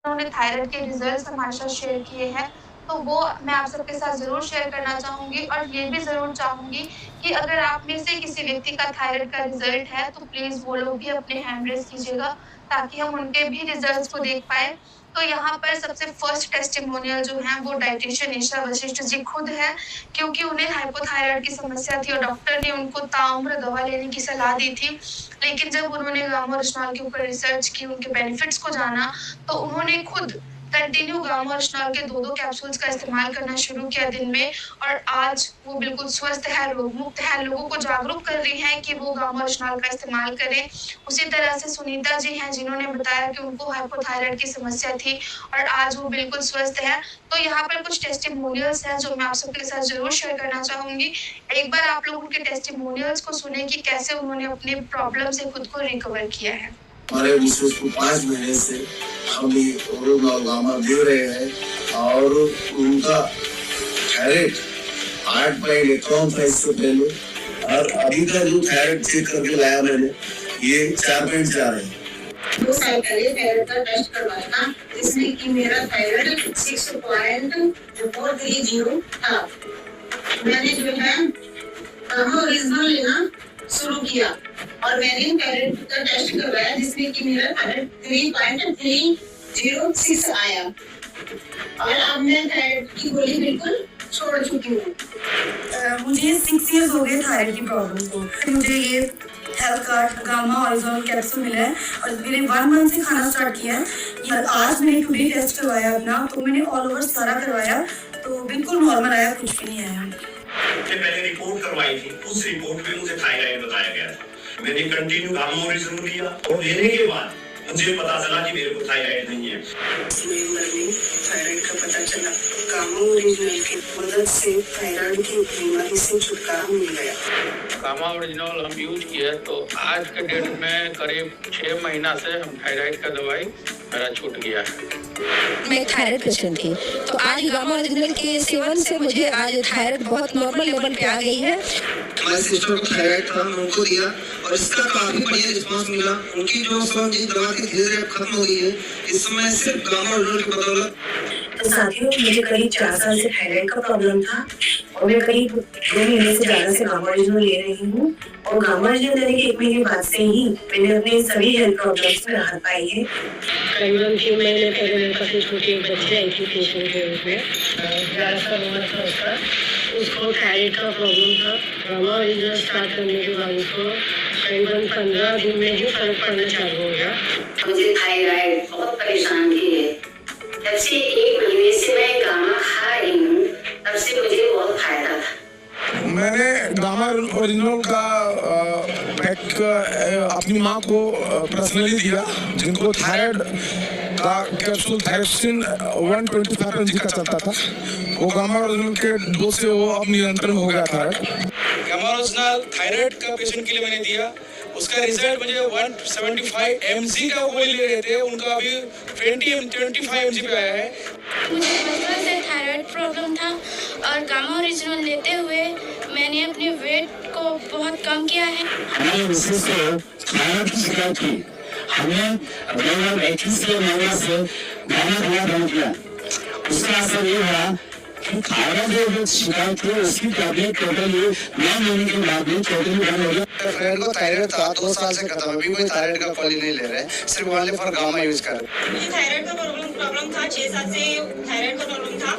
उन्होंने थायराइड के रिज़ल्ट्स हमारे साथ शेयर किए हैं, तो वो मैं आप सबके साथ ज़रूर शेयर करना चाहूँगी और ये भी ज़रूर चाहूँगी कि अगर आप में से किसी व्यक्ति का थायराइड का रिज़ल्ट है, तो प्लीज़ वो लोग भी अपने हैंड रेज़ कीजिएगा, ताकि हम उनके भी रिज़ल्ट्स को देख पाएँ। तो यहाँ पर सबसे फर्स्ट टेस्टिमोनियल जो है, वो डायटीशियन ईशा वशिष्ठ जी खुद हैं, क्योंकि उन्हें हाइपोथायराइड की समस्या थी और डॉक्टर ने उनको ताउम्र दवा लेने की सलाह दी थी। लेकिन जब उन्होंने गामा ओरिजिनॉल के ऊपर रिसर्च की, उनके बेनिफिट्स को जाना, तो उन्होंने खुद कंटिन्यू गामा ओरिजिनॉल के 2-2 कैप्सूल्स का इस्तेमाल करना शुरू किया दिन में और आज वो बिल्कुल स्वस्थ है, रोग मुक्त है, लोगों को जागरूक कर रही हैं कि वो गामा ओरिजिनॉल का इस्तेमाल करें। उसी तरह से सुनीता जी हैं, जिन्होंने बताया कि उनको हाइपोथायराइड की समस्या थी और आज वो बिल्कुल स्वस्थ हैं। तो यहाँ पर कुछ टेस्टिमोनियल्स हैं, जो मैं आप सबके साथ ज़रूर शेयर करना चाहूँगी। एक बार आप लोग उनके टेस्टिमोनियल्स को सुनें कि कैसे उन्होंने अपनी प्रॉब्लम से खुद को रिकवर किया है। हमारे रिसर्च को 5 महीने से हम ये ओरोनॉल गामा दे रहे हैं और उनका थायराइड 8.51 था इससे पहले और अभी का जो थायराइड चेक करके लाया मैंने ये 4.4 है। 2 साल पहले थायराइड का टेस्ट करवाया था, जिसमें कि मेरा थायराइड 6.430 था। मैंने जो है गामा ओरिजिनल लेना शुरू किया और मैंने थायराइड का टेस्ट करवाया, जिसमें कि मेरा थायराइड 3.306 आया और अब मैं थायराइड की गोली बिल्कुल छोड़ चुकी हूँ। मुझे 6 इयर्स हो गए थायराइड की प्रॉब्लम को। मुझे ये health card gamma original capsule मिला है और मैंने 1 मंथ से खाना स्टार्ट किया है। आज मैंने टुडे टेस्ट करवाया अपना, तो मैंने ऑल ओवर सारा करवाया, तो बिल्कुल नॉर्मल आया, कुछ भी नहीं आया। मैंने पहले रिपोर्ट करवाई थी, उस रिपोर्ट में मुझे थायराइड बताया गया था। मैंने कंटिन्यू गामा ओरिजिनल लिया और लेने के बाद मुझे पता चला कि मेरे को थायराइड नहीं है। थायराइड का पता चला, गामा ओरिजिनल की मदद से थायराइड की बीमारी से छुटकारा मिल गया। गामा ओरिजिनल हम यूज किए तो आज के डेट में करीब 6 महीना से हम थायराइड का दवाई मेरा छूट गया है। मैं एक थायराइड पेशेंट थी, तो आज गामा ओरिजिनल के सेवन से मुझे आज थायराइड बहुत नॉर्मल लेवल पे आ गई है। हमारे सिस्टर को थायराइड था, उनको दिया और इसका काफी बढ़िया रिस्पांस मिला। उनकी जो दवा थी धीरे-धीरे खत्म हो गई है। इस समय सिर्फ गामा ओरिजिनल की बदौलत। तो साथियों, मुझे करीब 4 साल से थायराइड का प्रॉब्लम था और मैं करीब 2 महीने से ज़्यादा से गामा ओरिजिनल ले रही हूँ और गामा ओरिजिनल लेने के 1 महीने बाद से ही मैंने अपने सभी हेल्थ प्रॉब्लम्स में राहत पाई है। करीबन 3 महीने पहले मेरे पास एक छोटी बच्ची आई थी पेशेंट के रूप में, 11 साल उम्र था उसका। उसको थायराइड का प्रॉब्लम था। गामा ओरिजिनल स्टार्ट करने के बाद उसको करीबन 15 दिन में ही फर्क पड़ना चालू हो गया। मुझे थायराइड बहुत परेशान की है। जब से 1 महीने से मैं गामा खा रही हूँ, तब से मुझे बहुत फायदा था। मैंने गामा ओरिजिनल का पैक अपनी माँ को पर्सनली दिया, जिनको थायराइड का कैप्सूल थायरोक्सिन 125 mg का चलता था। वो गामा ओरिजिनल के डोज से वो अब नियंत्रण हो गया था। गामा ओरिजिनल थायराइड का पेशेंट के लिए मैंने दिया, उसका रिजल्ट मुझे 175 mg का गोली ले रहे थे, उनका अभी 25 mg पे आया है। मुझे बचपन से थायराइड प्रॉब्लम था और गामा ओरिजिनल लेते हुए मैंने अपने वेट को बहुत कम किया है। हमें विशेष थायराइड की शिकायत की, हमने लगभग 21 महीने से गाना खाना बंद किया। उसका असर ये हुआ कि थायराइड जो शिकायत थी उसकी टैबलेट टोटली 9 महीने के बाद में टोटली बंद हो गया। फ्रेंड को थायराइड था, 2 साल से खत्म, अभी कोई थायराइड का गोली नहीं ले रहे, सिर्फ ओनली फॉर गामा यूज कर रहे हैं। मुझे थायराइड का प्रॉब्लम था, 6 साल से थायराइड का प्रॉब्लम था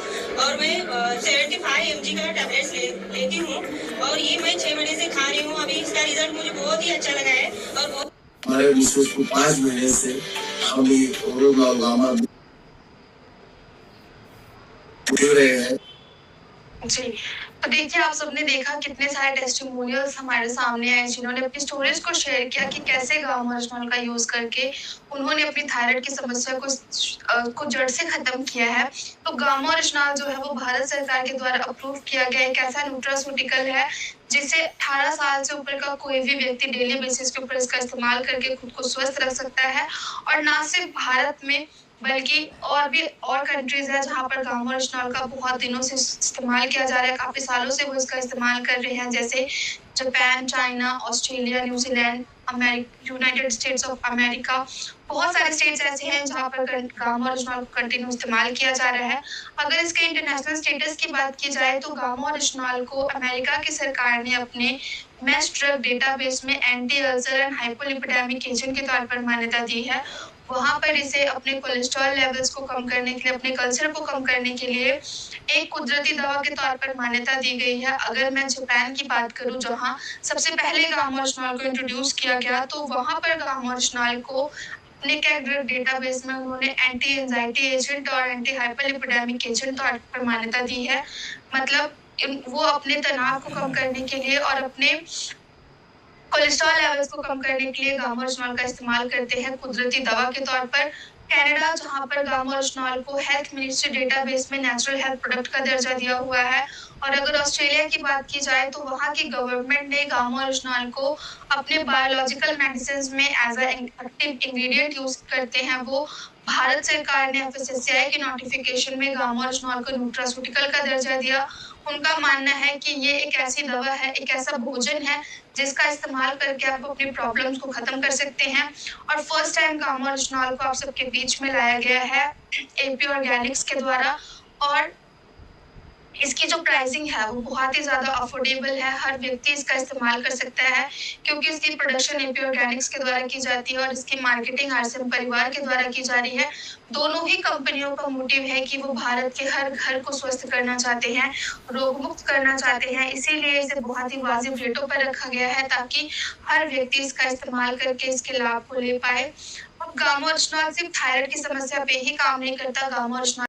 और मैं 75 mg का टैबलेट्स लेती हूँ और ये मैं 6 महीने से खा रही हूँ। अभी इसका रिजल्ट मुझे बहुत ही अच्छा लगा है और हमारे रिसर्च को 5 महीने से हम ये ओरोनॉल गामा दे रहे हैं। जी, तो देखिए आप सबने देखा कितने सारे टेस्टिमोनियल्स हमारे सामने आए, जिन्होंने अपनी स्टोरीज को शेयर किया कि कैसे गामा ओरिजिनल का यूज करके उन्होंने अपनी थायराइड की समस्या को जड़ से खत्म किया है। तो गामा ओरिजिनल जो है वो भारत सरकार के द्वारा अप्रूव किया गया एक ऐसा न्यूट्रास्यूटिकल है, जिसे 18 साल से ऊपर का कोई भी व्यक्ति डेली बेसिस के ऊपर इसका इस्तेमाल करके खुद को स्वस्थ रख सकता है। और ना सिर्फ भारत में बल्कि और भी और कंट्रीज है जहाँ पर गामा ओरिजिनल का बहुत दिनों से इस्तेमाल किया जा रहा है, काफी सालों से वो इसका इस्तेमाल कर रहे हैं, जैसे Japan, China, Australia, New Zealand, United states of America, बहुत सारे स्टेट्स ऐसे हैं जहाँ पर गामा ओरिजिनॉल को कंटिन्यू इस्तेमाल किया जा रहा है। अगर इसके इंटरनेशनल स्टेटस की बात की जाए तो गामा ओरिजिनॉल को अमेरिका की सरकार ने अपने मैस ड्रग डेटाबेस में anti ulcer and hypolipidemic agent के तौर पर मान्यता दी है। वहाँ पर इसे अपने कोलेस्ट्रॉल लेवल्स को कम करने के लिए, अपने कल्चर को कम करने के लिए एक कुदरती दवा के तौर पर मान्यता दी गई है। अगर मैं जापान की बात करूँ जहाँ सबसे पहले गामा ओरिजिनॉल को इंट्रोड्यूस किया गया, तो वहाँ पर गामा ओरिजिनॉल को अपने ड्रग डेटाबेस में उन्होंने एंटी एंजाइटी एजेंट और एंटी हाइपोलिपिडेमिक एजेंट तौर पर मान्यता दी है। मतलब वो अपने तनाव को कम करने के लिए और अपने कोलेस्ट्रॉल लेवल्स को कम करने के लिए गामा ओरिजिनॉल का इस्तेमाल करते हैं कुदरती दवा के तौर पर। कनाडा जहां पर गामा ओरिजिनॉल को हेल्थ मिनिस्ट्री डेटाबेस में नेचुरल हेल्थ प्रोडक्ट का दर्जा दिया हुआ है। और अगर ऑस्ट्रेलिया की बात की जाए तो वहां की गवर्नमेंट ने गामा ओरिजिनॉल को अपने बायोलॉजिकल मेडिसिन में as a active ingredient use करते हैं। वो भारत सरकार ने एफएसएसएआई की नोटिफिकेशन में गामा ओरिजिनॉल को न्यूट्रास्यूटिकल का दर्जा दिया। उनका मानना है कि ये एक ऐसी दवा है, एक ऐसा भोजन है जिसका इस्तेमाल करके आप अपनी प्रॉब्लम्स को खत्म कर सकते हैं। और फर्स्ट टाइम गामा ओरिजिनॉल को आप सबके बीच में लाया गया है एपी ऑर्गेनिक्स के द्वारा। और इसकी जो प्राइसिंग है वो बहुत ही ज़्यादा अफोर्डेबल है, हर व्यक्ति इसका इस्तेमाल कर सकता है क्योंकि इसकी प्रोडक्शन एपी ऑर्गेनिक्स के द्वारा की जाती है और इसकी मार्केटिंग आरसीएम परिवार के द्वारा की जा रही है। दोनों ही कंपनियों का मोटिव है कि वो भारत के हर घर को स्वस्थ करना चाहते हैं, रोग मुक्त करना चाहते हैं, इसीलिए इसे बहुत ही वाजिब रेटों पर रखा गया है ताकि हर व्यक्ति इसका इस्तेमाल करके इसके लाभ को ले पाए। अब गामा ओरिजिनॉल सिर्फ थायराइड की समस्या पे ही काम नहीं करता, गामा ओरिजिनॉल